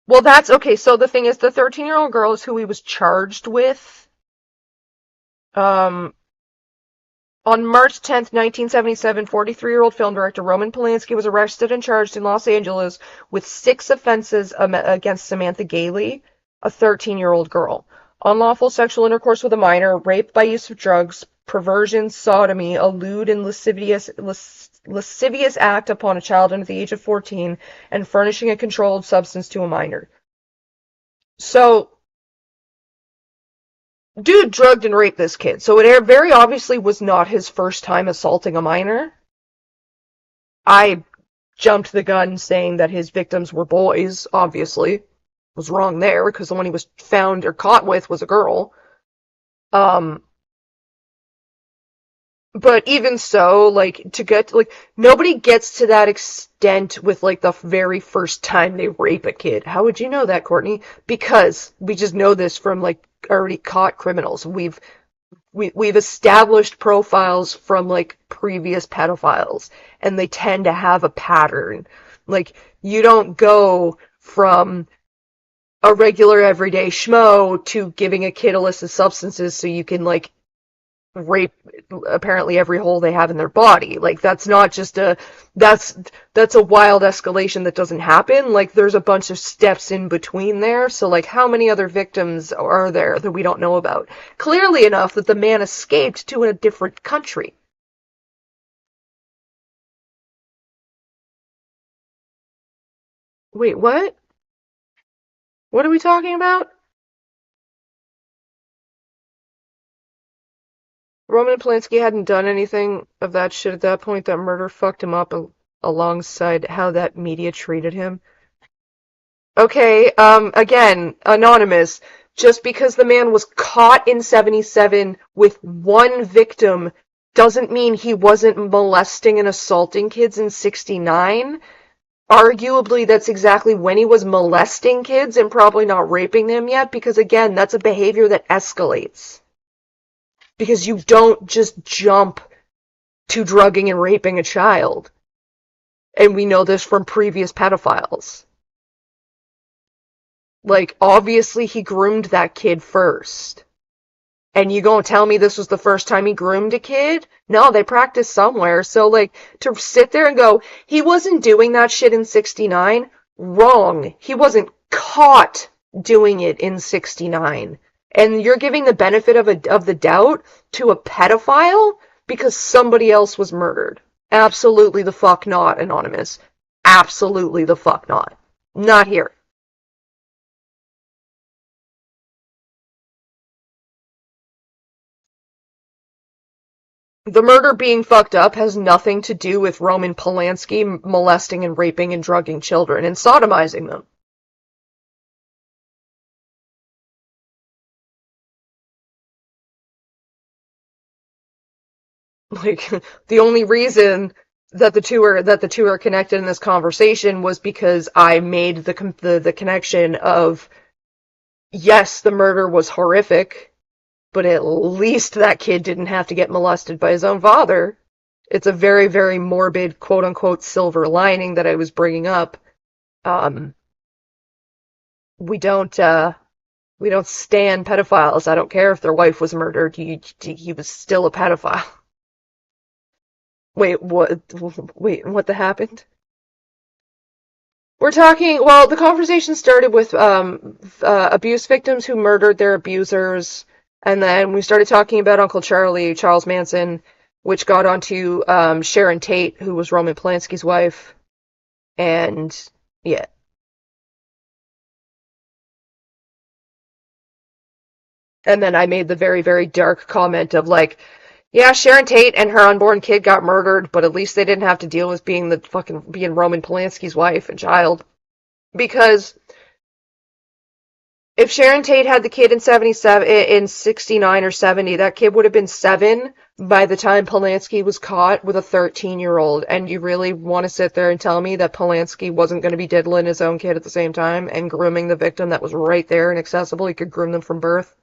Well, that's okay. So the thing is, the 13-year-old girl is who he was charged with. Um, on March 10th, 1977, 43-year-old film director Roman Polanski was arrested and charged in Los Angeles with 6 offenses against Samantha Gailey, a 13-year-old girl. Unlawful sexual intercourse with a minor, rape by use of drugs, perversion, sodomy, a lewd and lascivious act upon a child under the age of 14, and furnishing a controlled substance to a minor. So, dude drugged and raped this kid. So it very obviously was not his first time assaulting a minor. I jumped the gun saying that his victims were boys, obviously. Was wrong there, because the one he was found or caught with was a girl. Um, but even so, like, to get, like, nobody gets to that extent with, like, the very first time they rape a kid. How would you know that, Courtney? Because we just know this from, like, already caught criminals. We've established profiles from like previous pedophiles, and they tend to have a pattern. Like, you don't go from a regular everyday schmo to giving a kid illicit substances so you can like rape apparently every hole they have in their body. Like, that's not just that's that's a wild escalation that doesn't happen. Like, there's a bunch of steps in between there. So like, how many other victims are there that we don't know about? Clearly enough that the man escaped to a different country. Wait, what? What are we talking about? Roman Polanski hadn't done anything of that shit at that point. That murder fucked him up alongside how that media treated him. Okay, again, anonymous. Just because the man was caught in 77 with one victim doesn't mean he wasn't molesting and assaulting kids in 69. Arguably, that's exactly when he was molesting kids and probably not raping them yet, because again, that's a behavior that escalates. Because you don't just jump to drugging and raping a child. And we know this from previous pedophiles. Like, obviously he groomed that kid first. And you gonna tell me this was the first time he groomed a kid? No, they practiced somewhere. So, like, to sit there and go, he wasn't doing that shit in 69? Wrong. He wasn't caught doing it in 69. And you're giving the benefit of the doubt to a pedophile because somebody else was murdered. Absolutely the fuck not, Anonymous. Absolutely the fuck not. Not here. The murder being fucked up has nothing to do with Roman Polanski molesting and raping and drugging children and sodomizing them. Like, the only reason that the two are connected in this conversation was because I made the connection of, yes, the murder was horrific, but at least that kid didn't have to get molested by his own father. It's a very, very morbid, quote unquote, silver lining that I was bringing up. Um, we don't, uh, we don't stand pedophiles. I don't care if their wife was murdered. He was still a pedophile. Wait, what? Wait, what the happened? We're talking, well, the conversation started with abuse victims who murdered their abusers, and then we started talking about Uncle Charlie, Charles Manson, which got onto Sharon Tate, who was Roman Polanski's wife, and yeah. And then I made the very, very dark comment of like, yeah, Sharon Tate and her unborn kid got murdered, but at least they didn't have to deal with being Roman Polanski's wife and child. Because if Sharon Tate had the kid in 77, in 69 or 70, that kid would have been 7 by the time Polanski was caught with a 13-year-old. And you really want to sit there and tell me that Polanski wasn't going to be diddling his own kid at the same time and grooming the victim that was right there and accessible? He could groom them from birth.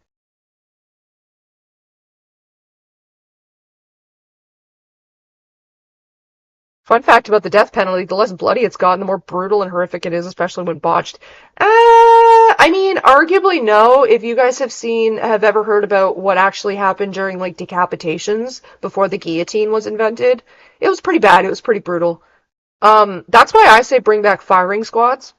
Fun fact about the death penalty, the less bloody it's gotten, the more brutal and horrific it is, especially when botched. I mean, arguably no. If you guys have ever heard about what actually happened during like decapitations before the guillotine was invented, it was pretty bad. It was pretty brutal. That's why I say bring back firing squads.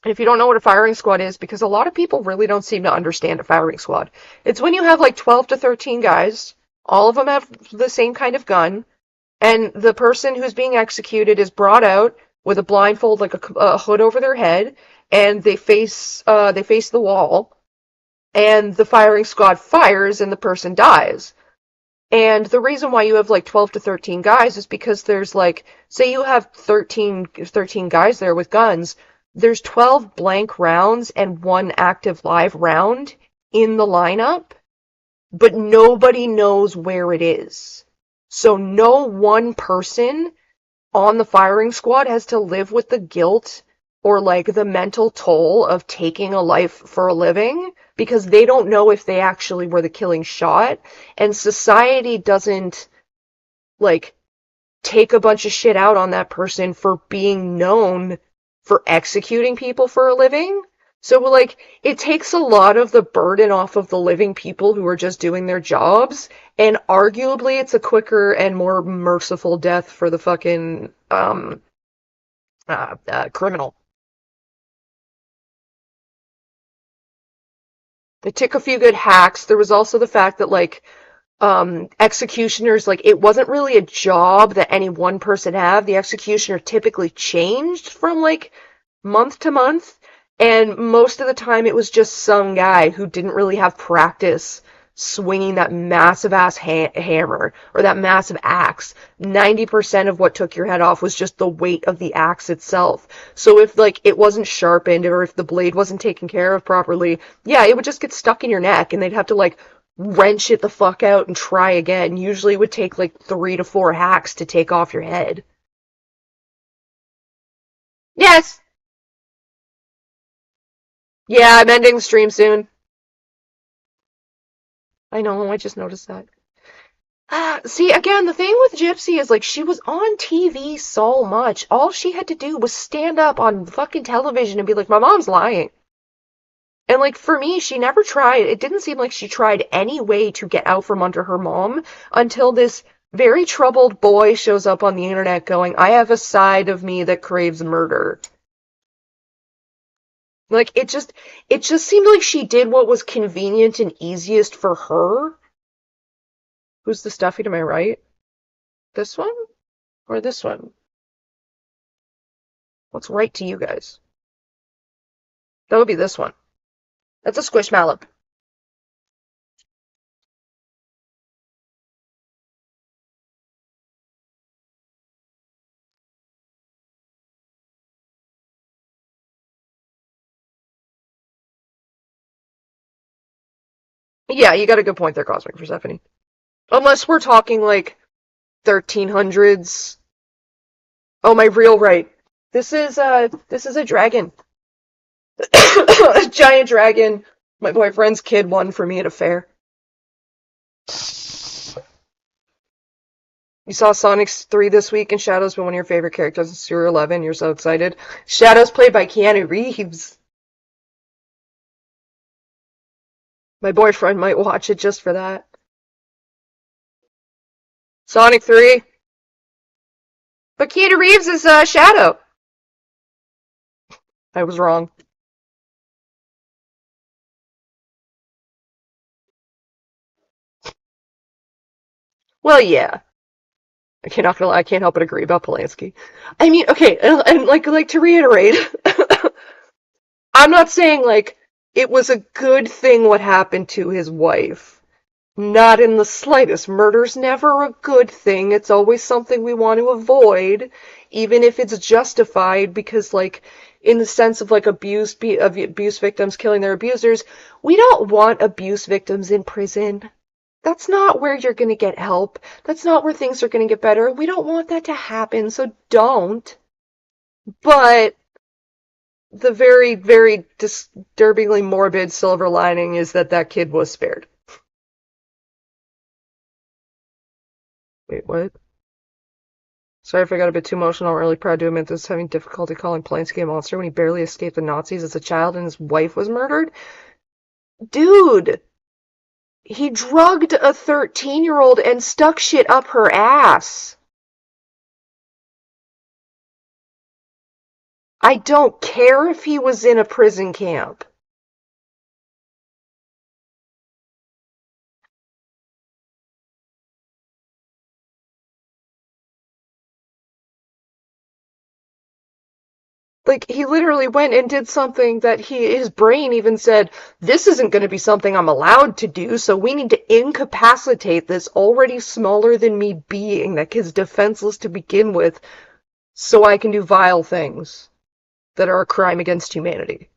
And if you don't know what a firing squad is, because a lot of people really don't seem to understand a firing squad. It's when you have like 12 to 13 guys, all of them have the same kind of gun, and the person who's being executed is brought out with a blindfold, like a hood over their head, and they face the wall, and the firing squad fires, and the person dies. And the reason why you have like 12 to 13 guys is because there's like, say you have 13 guys there with guns, there's 12 blank rounds and one active live round in the lineup, but nobody knows where it is. So no one person on the firing squad has to live with the guilt or like the mental toll of taking a life for a living because they don't know if they actually were the killing shot, and society doesn't like take a bunch of shit out on that person for being known for executing people for a living. So, like, it takes a lot of the burden off of the living people who are just doing their jobs, and arguably it's a quicker and more merciful death for the fucking, criminal. They took a few good hacks. There was also the fact that, like, executioners, like, it wasn't really a job that any one person had. The executioner typically changed from, like, month to month, and most of the time it was just some guy who didn't really have practice swinging that massive ass hammer or that massive axe. 90% of what took your head off was just the weight of the axe itself. So if like it wasn't sharpened or if the blade wasn't taken care of properly, yeah, it would just get stuck in your neck and they'd have to like wrench it the fuck out and try again. Usually it would take like 3 to 4 hacks to take off your head. Yes. Yeah, I'm ending the stream soon. I know, I just noticed that. See, again, the thing with Gypsy is like she was on TV so much. All she had to do was stand up on fucking television and be like, my mom's lying. And like for me, she never tried. It didn't seem like she tried any way to get out from under her mom until this very troubled boy shows up on the internet going, I have a side of me that craves murder. Like it just seemed like she did what was convenient and easiest for her. Who's the stuffy to my right? This one? Or this one? What's right to you guys? That would be this one. That's a squishmallow. Yeah, you got a good point there, Cosmic Persephone. Unless we're talking like 1300s. Oh, my real right. This is a dragon. A giant dragon. My boyfriend's kid won for me at a fair. You saw Sonic 3 this week, and Shadow's been one of your favorite characters in Sewer 11. You're so excited. Shadow's played by Keanu Reeves. My boyfriend might watch it just for that. Sonic 3. But Keanu Reeves is Shadow. I was wrong. Well, yeah. I not gonna lie, I can't help but agree about Polanski. I mean, okay, and like to reiterate, I'm not saying like it was a good thing what happened to his wife. Not in the slightest. Murder's never a good thing. It's always something we want to avoid, even if it's justified, because like in the sense of like abuse victims killing their abusers, we don't want abuse victims in prison. That's not where you're going to get help. That's not where things are going to get better. We don't want that to happen, so don't. But the very, very disturbingly morbid silver lining is that that kid was spared. Wait, what? Sorry if I got a bit too emotional. I'm really proud to admit this, having difficulty calling Polanski a monster when he barely escaped the Nazis as a child and his wife was murdered. Dude! He drugged a 13-year-old and stuck shit up her ass. I don't care if he was in a prison camp. Like, he literally went and did something that his brain even said, this isn't going to be something I'm allowed to do, so we need to incapacitate this already smaller than me being that is defenseless to begin with, so I can do vile things that are a crime against humanity.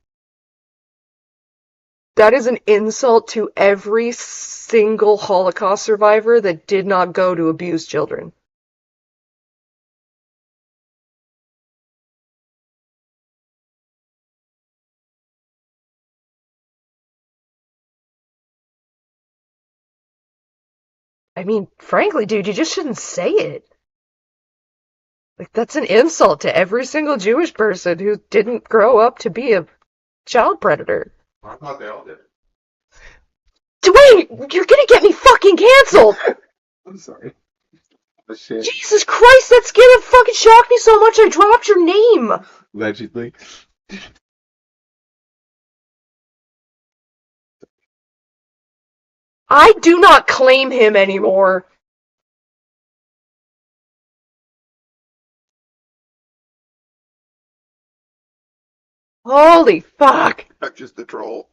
That is an insult to every single Holocaust survivor that did not go to abuse children. I mean, frankly, dude, you just shouldn't say it. Like, that's an insult to every single Jewish person who didn't grow up to be a child predator. I thought they all did. Dwayne, you're gonna get me fucking canceled! I'm sorry. But shit. Jesus Christ, that skin fucking shocked me so much I dropped your name! Allegedly. I do not claim him anymore. Holy fuck. I'm just a troll.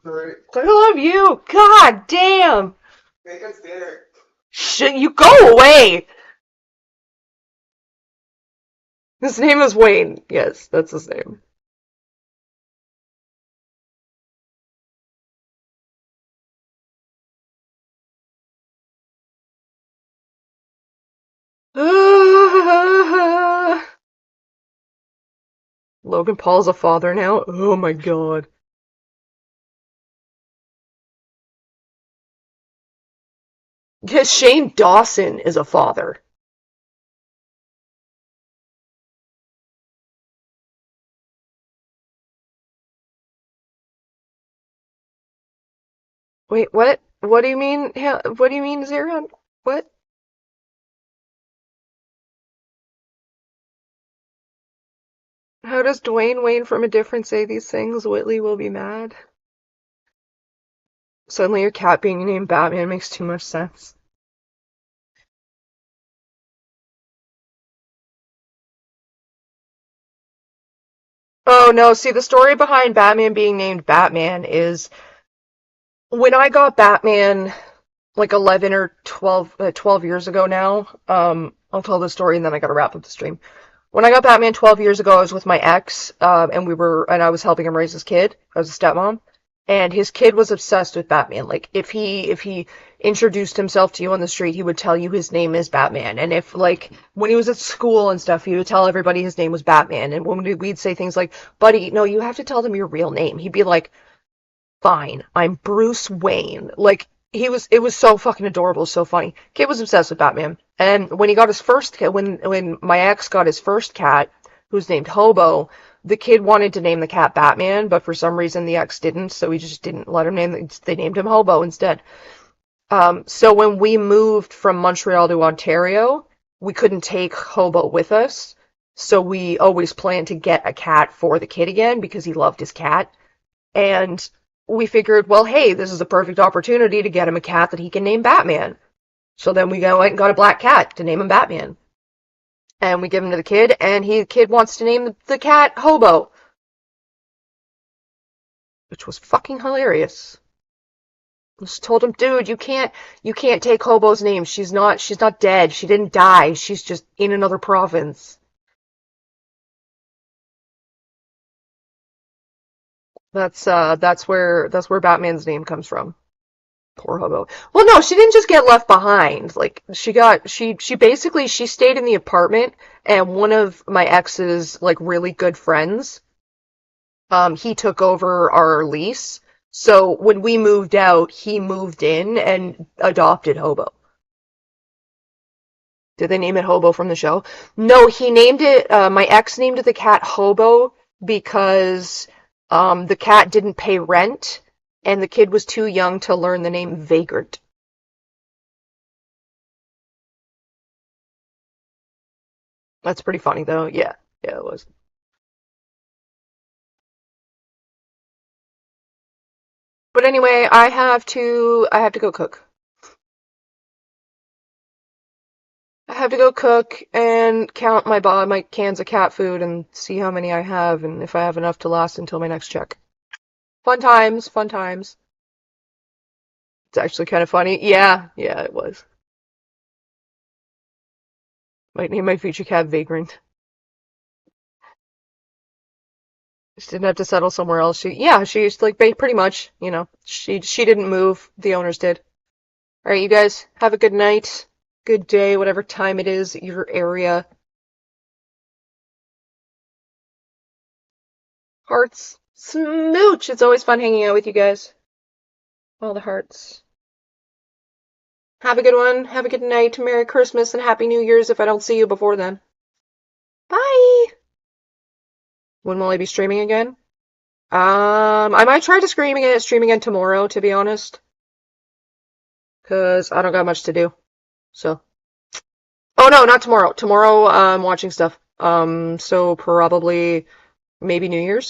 Sorry. I love you. God damn. Make us dinner. Shit, you go away. His name is Wayne. Yes, that's his name. Logan Paul's a father now? Oh my god. Yes, Shane Dawson is a father. Wait, what? What do you mean? What do you mean, Zeron? What? How does Dwayne Wayne from a different say these things? Whitley will be mad. Suddenly your cat being named Batman makes too much sense. Oh no, see, the story behind Batman being named Batman is when I got Batman like 11 or 12 years ago now. I'll tell the story and then I gotta wrap up the stream. When I got Batman 12 years ago, I was with my ex, and I was helping him raise his kid. I was a stepmom. And his kid was obsessed with Batman. Like if he introduced himself to you on the street, he would tell you his name is Batman. And if like when he was at school and stuff, he would tell everybody his name was Batman. And when we'd say things like, "Buddy, no, you have to tell them your real name," he'd be like, "Fine, I'm Bruce Wayne." Like it was so fucking adorable, so funny. Kid was obsessed with Batman. And when he got his first cat, when my ex got his first cat, who's named Hobo, the kid wanted to name the cat Batman, but for some reason the ex didn't, so he just didn't let him name. They named him Hobo instead. So when we moved from Montreal to Ontario, we couldn't take Hobo with us, so we always planned to get a cat for the kid again because he loved his cat. And we figured, well, hey, this is a perfect opportunity to get him a cat that he can name Batman. So then we went and got a black cat to name him Batman. And we give him to the kid, and the kid wants to name the cat Hobo, which was fucking hilarious. I just told him, dude, you can't take Hobo's name. She's not dead. She didn't die. She's just in another province. That's where Batman's name comes from. Poor Hobo. Well, no, she didn't just get left behind. Like she basically she stayed in the apartment, and one of my ex's like really good friends, he took over our lease. So when we moved out, he moved in and adopted Hobo. Did they name it Hobo from the show? No, he named it, my ex named the cat Hobo because the cat didn't pay rent and the kid was too young to learn the name Vagrant. That's pretty funny though. Yeah, yeah, it was. But anyway, I have to go cook. I have to go cook and count my cans of cat food and see how many I have and if I have enough to last until my next check. Fun times, fun times. It's actually kind of funny. Yeah, yeah, it was. Might name my future cat Vagrant. She didn't have to settle somewhere else. She's like pretty much, she didn't move. The owners did. All right, you guys have a good night, good day, whatever time it is, your area. Hearts, smooch. It's always fun hanging out with you guys. All the hearts. Have a good one. Have a good night. Merry Christmas and Happy New Year's if I don't see you before then. Bye. When will I be streaming again? I might try to stream again tomorrow, to be honest, because I don't got much to do. So, oh no, not tomorrow. Tomorrow I'm watching stuff. So probably maybe New Year's.